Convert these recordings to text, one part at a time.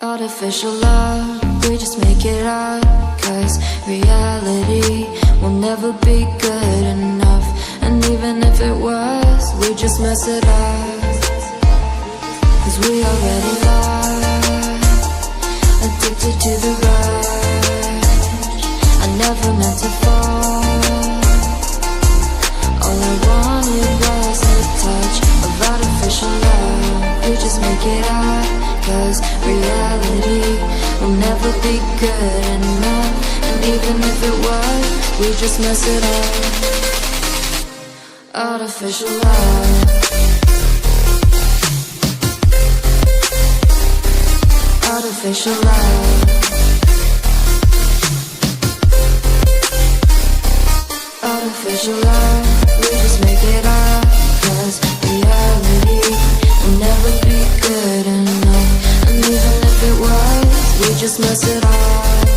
Artificial love, we just make it up, 'cause reality will never be good enough. And even if it was, we just mess it up, 'cause we already lost, addicted to the rush. I never meant to fall. All I wanted was a touch of artificial love. We just make it up, 'cause reality will never be good enough. And even if it was, we just mess it up. Artificial love. Artificial love. Artificial love. We just make it up, 'cause reality will never be good enough. And even if it was, we just mess it up,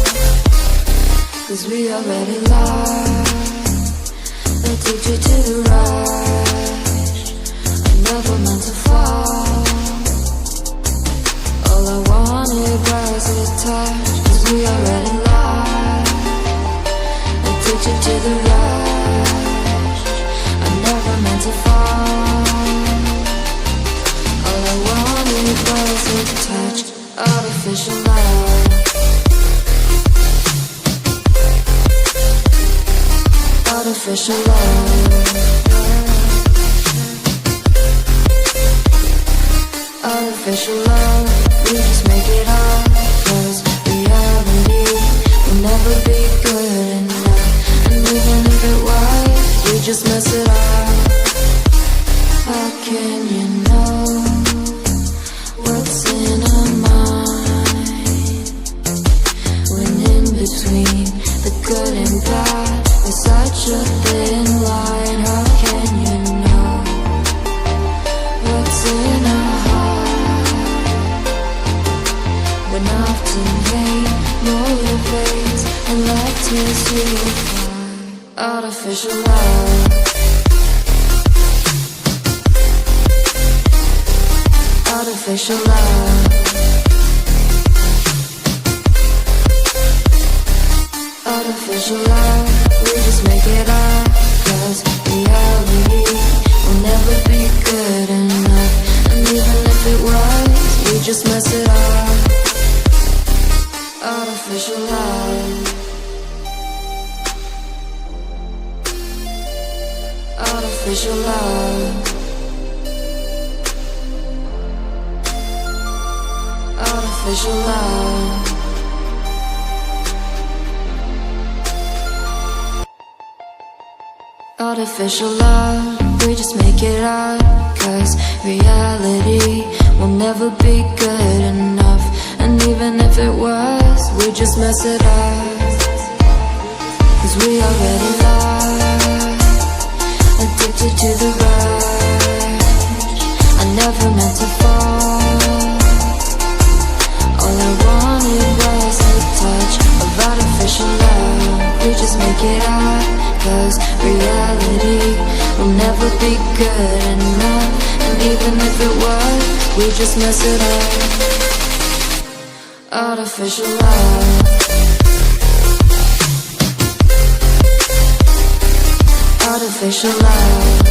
'cause we already lost, addicted to the rush. I never meant to fall. All I wanted was a touch, 'cause we already lost, addicted to the rush. I never meant to fall. All I wanted was a touch, artificial love. Artificial love. Artificial love. We just make it up, 'cause reality will never be good enough. And even if it was, we just mess it up. How can you know what's in our mind, when in between the good and bad there's such a thin line? How can you know what's in our heart, when often hate motivates and love tears you apart? Artificial love. Artificial love. Artificial love. We just make it up, 'cause reality will never be good enough. And even if it was, we just mess it up. Artificial love. Artificial love. Artificial love. Artificial love, we just make it up, 'cause reality will never be good enough. And even if it was, we just mess it up, 'cause we already lost, addicted to the rush. I never meant to fall. All I wanted was a touch of artificial love. We just make it up, 'cause reality will never be good enough. And even if it was, we just mess it up. Artificial love. Artificial love.